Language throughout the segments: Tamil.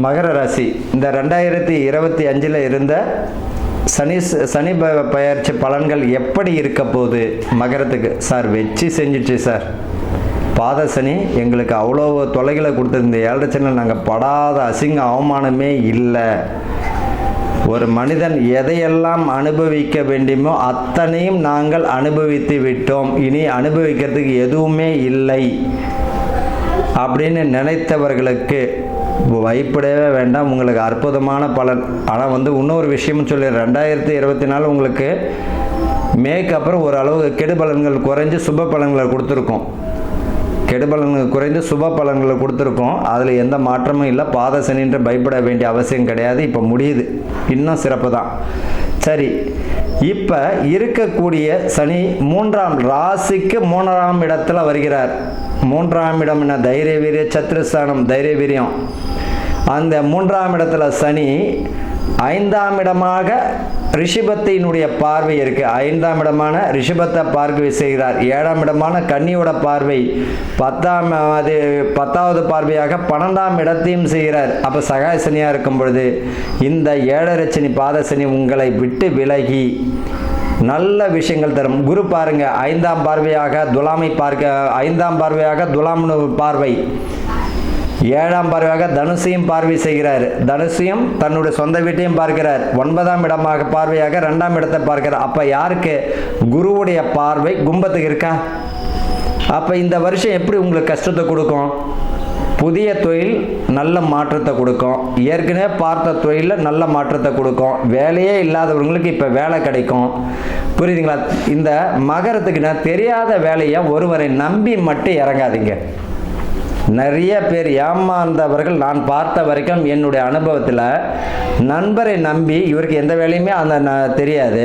மகர ராசி இந்த 2025 இருந்த சனி பயிற்சி பலன்கள் எப்படி இருக்க போகுது மகரத்துக்கு? சார் வெற்றி செஞ்சிச்சு சார். பாத சனி எங்களுக்கு அவ்வளோ தொலைகளை கொடுத்துருந்த 7 சனியில் நாங்கள் படாத அசிங்க அவமானமே இல்லை. ஒரு மனிதன் எதையெல்லாம் அனுபவிக்க வேண்டுமோ அத்தனையும் நாங்கள் அனுபவித்து விட்டோம், இனி அனுபவிக்கிறதுக்கு எதுவுமே இல்லை அப்படின்னு நினைத்தவர்களுக்கு பயப்படவே வேண்டாம். உங்களுக்கு அற்புதமான பலன். ஆனால் இன்னொரு விஷயமும் சொல்லி 2024 உங்களுக்கு மேற்கு அப்புறம் ஓரளவு கெடு பலன்கள் குறைஞ்சு சுப பலன்களை கொடுத்துருக்கோம். கெடுபலன்கள் குறைந்து சுப பலன்களை கொடுத்துருக்கோம். அதில் எந்த மாற்றமும் இல்லை. பாத சனின்ற பயப்பட வேண்டிய அவசியம் கிடையாது. இப்போ முடியுது, இன்னும் சிறப்பு தான். சரி, இப்போ இருக்கக்கூடிய சனி 3ஆம் ராசிக்கு 3ஆம் இடத்துல வருகிறார். 3ஆம் இடம் என்ன? தைரிய வீரிய சத்ருஸ்தானம், தைரிய வீரியம். அந்த 3ஆம் இடத்துல சனி 5ஆம் இடமாக ரிஷபத்தினுடைய பார்வை இருக்கு. 5ஆம் இடமான ரிஷபத்தை பார்வை செய்கிறார். 7ஆம் இடமான கன்னியோட பார்வை 10வது பார்வையாக 12ஆம் இடத்தையும் செய்கிறார். அப்போ சகாய சனியாக இருக்கும் பொழுது இந்த 7.5 சனி பாத சனி உங்களை விட்டு விலகி நல்ல விஷயங்கள் தரும். குரு பாருங்க 5ஆம் பார்வையாக துலாமை பார்க்க, 5ஆம் பார்வையாக துலாம் பார்வை, 7ஆம் பார்வையாக தனுசையும் பார்வை செய்கிறார். தனுசையும் தன்னுடைய சொந்த வீட்டையும் பார்க்கிறார். 9ஆம் இடமாக பார்வையாக 2ஆம் இடத்தை பார்க்கிறார். அப்போ யாருக்கு? குருவுடைய பார்வை கும்பத்துக்கு இருக்கா? அப்போ இந்த வருஷம் எப்படி உங்களுக்கு கஷ்டத்தை கொடுக்கும்? புதிய தொழில் நல்ல மாற்றத்தை கொடுக்கும். ஏற்கனவே பார்த்த தொழிலில் நல்ல மாற்றத்தை கொடுக்கும். வேலையே இல்லாதவங்களுக்கு இப்போ வேலை கிடைக்கும். புரியுதுங்களா? இந்த மகரத்துக்கு நான் தெரியாத வேலையை ஒருவரை நம்பி மட்டும் இறங்காதீங்க. நிறைய பேர் ஏமாந்தவர்கள் நான் பார்த்த வரைக்கும் என்னுடைய அனுபவத்தில் நண்பரை நம்பி இவருக்கு எந்த வேலையுமே அந்த தெரியாது.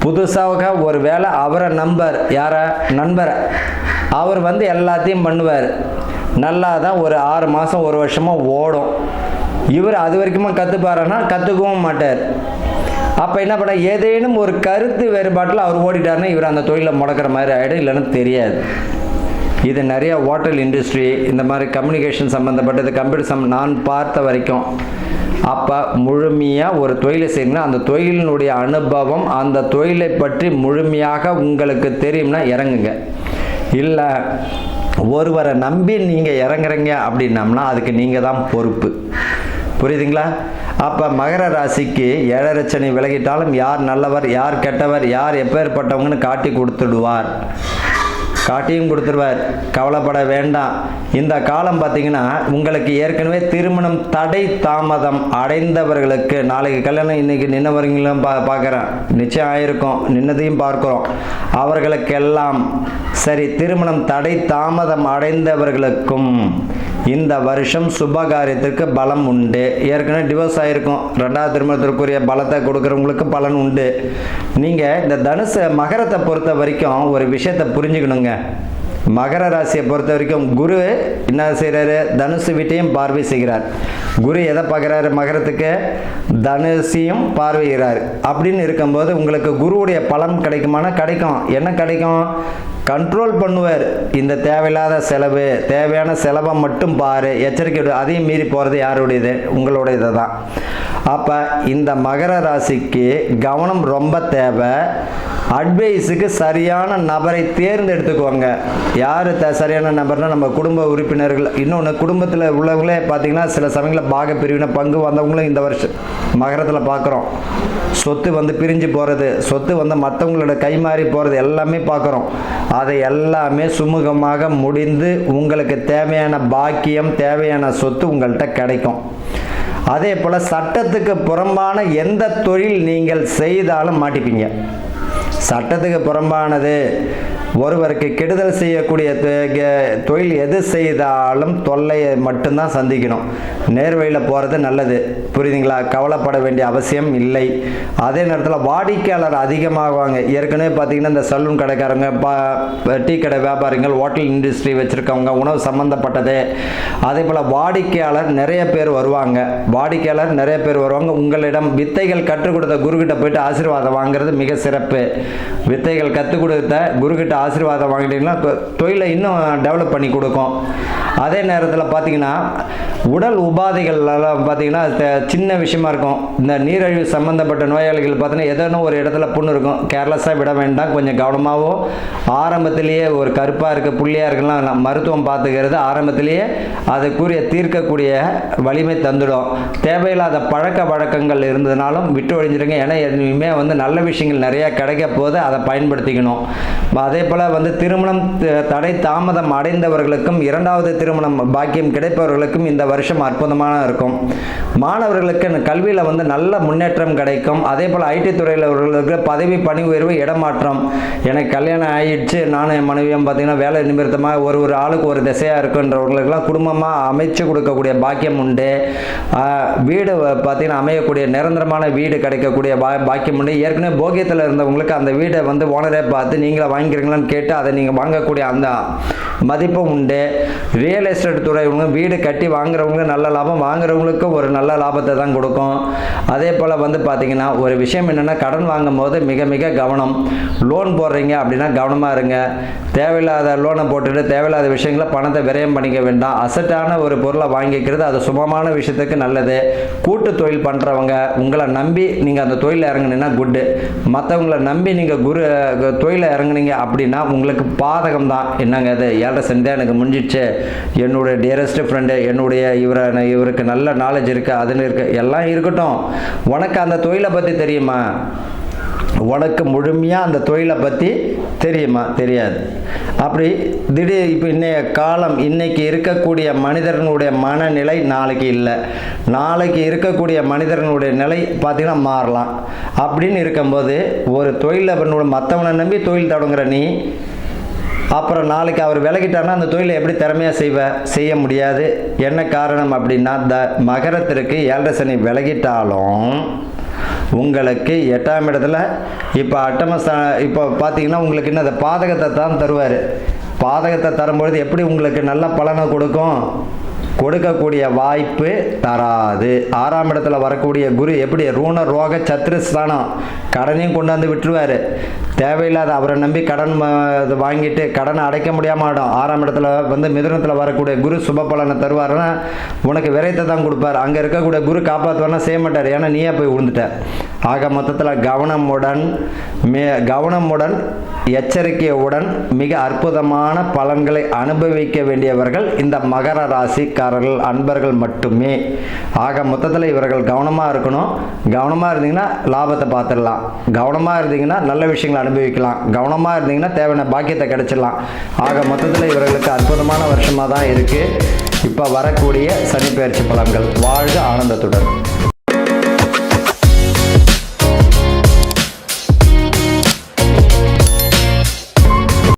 புதுசாக ஒரு வேலை அவரை யாரை? நண்பரை. அவர் எல்லாத்தையும் பண்ணுவார். நல்லா தான் ஒரு 6 மாதம் 1 வருஷமாக ஓடும். இவர் அது வரைக்குமா கற்றுப்பாருன்னா கற்றுக்கவும் மாட்டார். அப்போ என்ன பண்ண, ஏதேனும் ஒரு கருத்து வேறுபாட்டில் அவர் ஓடிட்டாருன்னா இவர் அந்த தொழிலை முடக்கிற மாதிரி ஆகிடும், இல்லைன்னு தெரியாது. இது நிறைய ஹோட்டல் இண்டஸ்ட்ரி, இந்த மாதிரி கம்யூனிகேஷன் சம்மந்தப்பட்டது, கம்ப்யூட்டர் நான் பார்த்த வரைக்கும். அப்போ முழுமையாக ஒரு தொழிலை செய்யணும்னா அந்த தொழிலினுடைய அனுபவம், அந்த தொழிலை பற்றி முழுமையாக உங்களுக்கு தெரியும்னா இறங்குங்க. இல்லை ஒருவரை நம்பி நீங்கள் இறங்குறீங்க அப்படின்னம்னா அதுக்கு நீங்கள் தான் பொறுப்பு. புரியுதுங்களா? அப்போ மகர ராசிக்கு 7.5 சனி விலகிட்டாலும் யார் நல்லவர் யார் கெட்டவர் யார் எப்பேற்பட்டவங்கன்னு காட்டியும் கொடுத்துருவார். கவலைப்பட வேண்டாம். இந்த காலம் பார்த்தீங்கன்னா உங்களுக்கு ஏற்கனவே திருமணம் தடை தாமதம் அடைந்தவர்களுக்கு நாளைக்கு கல்யாணம் இன்னைக்கு நின்னவர்களும் பார்க்குறேன், நிச்சயம் ஆயிருக்கும், நின்னதையும் பார்க்குறோம். அவர்களுக்கெல்லாம் சரி, திருமணம் தடை தாமதம் அடைந்தவர்களுக்கும் இந்த வருஷம் சுபகாரியத்திற்கு பலம் உண்டு. ஏற்கனவே டிவோர்ஸ் ஆகிருக்கும், 2வது திருமணத்திற்குரிய பலத்தை கொடுக்குறவங்களுக்கு பலன் உண்டு. நீங்கள் இந்த மகரத்தை பொறுத்த வரைக்கும் ஒரு விஷயத்தை புரிஞ்சுக்கணுங்க. மகர ராசியை பொறுத்த வரைக்கும் குரு என்ன செய்கிறாரு? தனுசு வீட்டையும் பார்வை செய்கிறார். குரு எதை பார்க்குறாரு? மகரத்துக்கு தனுசையும் பார்வைகிறார். அப்படின்னு இருக்கும்போது உங்களுக்கு குருவுடைய பலன் கிடைக்குமானா கிடைக்கும். என்ன கிடைக்கும்? கண்ட்ரோல் பண்ணுவார். இந்த தேவையில்லாத செலவு, தேவையான செலவை மட்டும் பாரு, எச்சரிக்கை. அதையும் மீறி போகிறது யாருடையது? உங்களுடையது தான். அப்போ இந்த மகர ராசிக்கு கவனம் ரொம்ப தேவை. அட்வைஸுக்கு சரியான நபரை தேர்ந்தெடுத்துக்குவாங்க. யார் சரியான நபர்னா நம்ம குடும்ப உறுப்பினர்கள். இன்னொன்று, குடும்பத்தில் உள்ளவங்களே பார்த்தீங்கன்னா சில சமயங்களில் பாக பிரிவினை பங்கு வந்தவங்களும் இந்த வருஷம் மகரத்தில் பார்க்குறோம். சொத்து பிரிஞ்சு போகிறது, சொத்து மற்றவங்களோட கைமாறி போகிறது எல்லாமே பார்க்குறோம். அதை எல்லாமே சுமூகமாக முடிந்து உங்களுக்கு தேவையான பாக்கியம், தேவையான சொத்து உங்கள்கிட்ட கிடைக்கும். அதே போல் சட்டத்துக்கு புறம்பான எந்த தொழில் நீங்கள் செய்தாலும் மாட்டிப்பீங்க. சட்டத்துக்கு புறம்பானது, ஒருவருக்கு கெடுதல் செய்யக்கூடிய தொழில் எது செய்தாலும் தொல்லையை மட்டும்தான் சந்திக்கணும். நேர்வழியில் போகிறது நல்லது. புரியுதுங்களா? கவலைப்பட வேண்டிய அவசியம் இல்லை. அதே நேரத்தில் வாடிக்கையாளர் அதிகமாகுவாங்க. ஏற்கனவே பார்த்தீங்கன்னா இந்த சலூன் கடைக்காரங்க, டீ கடை வியாபாரிகள், ஹோட்டல் இண்டஸ்ட்ரி வச்சுருக்கவங்க, உணவு சம்மந்தப்பட்டது. அதே போல் வாடிக்கையாளர் நிறைய பேர் வருவாங்க. உங்களிடம் வித்தைகள் கற்றுக் கொடுத்த குருக்கிட்ட போயிட்டு ஆசீர்வாதம் வாங்குறது மிக சிறப்பு. வித்தைகள் கற்றுக் கொடுத்த குருக்கிட்ட ஆசீர்வாதம் வாங்கிட்டீங்கன்னா தொழிலை இன்னும் டெவலப் பண்ணி கொடுக்கும். அதே நேரத்தில் பார்த்தீங்கன்னா உடல் உபாதைகள்லாம் பார்த்தீங்கன்னா சின்ன விஷயமா இருக்கும். இந்த நீரிழிவு சம்மந்தப்பட்ட நோயாளிகள் பார்த்தீங்கன்னா ஏதோ ஒரு இடத்துல புண்ணு இருக்கும், கேர்லெஸ்ஸாக விட வேண்டாம், கொஞ்சம் கவனமாகவோ ஆரம்பத்திலேயே ஒரு கருப்பாக இருக்க புள்ளியாக இருக்கலாம் மருத்துவம் பார்த்துக்கிறது ஆரம்பத்திலேயே அதுக்குரிய தீர்க்கக்கூடிய வலிமை தந்துடும். தேவையில்லாத பழக்க வழக்கங்கள் இருந்ததுனாலும் விட்டு ஒழிஞ்சிருங்க. ஏன்னா இனிமேல் வந்து நல்ல விஷயங்கள் நிறையா கிடைக்க போது அதை பயன்படுத்திக்கணும். அதே போல் திருமணம் தடை தாமதம் அடைந்தவர்களுக்கும் இரண்டாவது திருமணம் பாக்கியம் கிடைப்பவர்களுக்கும் இந்த வருஷம் அற்புதமான இருக்கும். மாணவர்களுக்கு கல்வியில் நல்ல முன்னேற்றம் கிடைக்கும். அதே போல் ஐடி துறையில் அவர்களுக்கு பதவி பணி உயர்வு இடமாற்றம். எனக்கு கல்யாணம் ஆயிடுச்சு, நானும் என் மனைவியும் பார்த்தீங்கன்னா வேலை நிமித்தமாக ஒரு ஆளுக்கு ஒரு திசையாக இருக்குன்றவர்களுக்கெல்லாம் குடும்பமாக அமைச்சு கொடுக்கக்கூடிய பாக்கியம் உண்டு. வீடு பார்த்தீங்கன்னா அமையக்கூடிய நிரந்தரமான வீடு கிடைக்கக்கூடிய பாக்கியம் உண்டு. ஏற்கனவே போகியத்தில் இருந்தவங்களுக்கு அந்த வீடை ஓனரே பார்த்து நீங்களே வாங்கிக்கிறீங்களான்னு கேட்டு அதை நீங்கள் வாங்கக்கூடிய அந்த மதிப்பும் உண்டு. ரியல் எஸ்டேட் துறை வீடு கட்டி வாங்குறவங்க நல்ல லாபம், வாங்குறவங்களுக்கு ஒரு நல்ல லாபத்தை தான் கொடுக்கும். அதே போல் பார்த்தீங்கன்னா ஒரு விஷயம் என்னென்னா கடன் வாங்கும் போது மிக மிக கவனம். லோன் போடுறீங்க அப்படின்னா கவனமாக இருங்க. தேவையில்லாத லோனை போட்டுட்டு தேவையில்லாத விஷயங்களை பணத்தை விரயம் பண்ணிக்க வேண்டாம். அசட்டான ஒரு பொருளை வாங்கிக்கிறது அது சுபமான விஷயத்துக்கு நல்லது. கூட்டு தொழில் பண்ணுறவங்க உங்களை நம்பி நீங்கள் அந்த தொழிலில் இறங்குனீங்கன்னா குட்டு. மற்றவங்களை நம்பி நீங்கள் தொழிலில் இறங்குனீங்க அப்படின்னா உங்களுக்கு பாதகம் தான். என்னங்க அது 7.5 சனி தான் எனக்கு முடிஞ்சிடுச்சு, என்னுடைய டியரஸ்ட் ஃப்ரெண்டு என்னுடைய இவருக்கு நல்ல நாலேஜ் இருக்குது, அதில் இருக்குது, எல்லாம் இருக்கட்டும். உனக்கு அந்த தொழிலை பற்றி தெரியுமா? உனக்கு முழுமையாக அந்த தொழிலை பற்றி தெரியுமா? தெரியாது. அப்படி திடீர் இப்போ இன்னைய காலம் இன்னைக்கு இருக்கக்கூடிய மனிதர்களுடைய மனநிலை நாளைக்கு இல்லை, நாளைக்கு இருக்கக்கூடிய மனிதர்களுடைய நிலை பார்த்திங்கன்னா மாறலாம். அப்படின்னு இருக்கும்போது ஒரு தொழிலை மற்றவனை நம்பி தொழில் தொடங்குற நீ அப்புறம் நாளைக்கு அவர் விலகிட்டார்னா அந்த தொழிலை எப்படி திறமையாக செய்ய முடியாது. என்ன காரணம் அப்படின்னா மகரத்திற்கு 7.5 சனி விலகிட்டாலும் உங்களுக்கு 8ஆம் இடத்துல இப்போ இப்போ பார்த்தீங்கன்னா உங்களுக்கு என்ன பாதகத்தை தான் தருவார். பாதகத்தை தரும்பொழுது எப்படி உங்களுக்கு நல்ல பலனை கொடுக்கும்? கொடுக்கக்கூடிய வாய்ப்பு தராது. 6ஆம் இடத்துல வரக்கூடிய குரு எப்படி ருண ரோக சத்ருஸ்தானம், கடனையும் கொண்டாந்து விட்டுருவார். தேவையில்லாத அவரை நம்பி கடன் வாங்கிட்டு கடனை அடைக்க முடியாமல் ஆடும். 6ஆம் இடத்துல மிதுனத்தில் வரக்கூடிய குரு சுப பலனை தருவாருன்னா உனக்கு விரைத்தை தான் கொடுப்பார். அங்கே இருக்கக்கூடிய குரு காப்பாற்றுவார்னா செய்ய மாட்டார், ஏன்னா நீயே போய் விழுந்துட்ட. ஆக மொத்தத்தில் கவனமுடன் எச்சரிக்கையுடன் மிக அற்புதமான பலன்களை அனுபவிக்க வேண்டியவர்கள் இந்த மகர ராசிக்காரர்கள் அன்பர்கள் மட்டுமே. ஆக மொத்தத்தில் இவர்கள் கவனமாக இருக்கணும். கவனமாக இருந்தீங்கன்னா லாபத்தை பார்த்துடலாம், கவனமாக இருந்தீங்கன்னா நல்ல விஷயங்களை அனுபவிக்கலாம், கவனமாக இருந்தீங்கன்னா தேவையான பாக்கியத்தை கிடைச்சிடலாம். ஆக மொத்தத்தில் இவர்களுக்கு அற்புதமான வருஷமாக தான் இருக்குது இப்போ வரக்கூடிய சனி பெயர்ச்சி பலன்கள். வாழ்க ஆனந்தத்துடன்.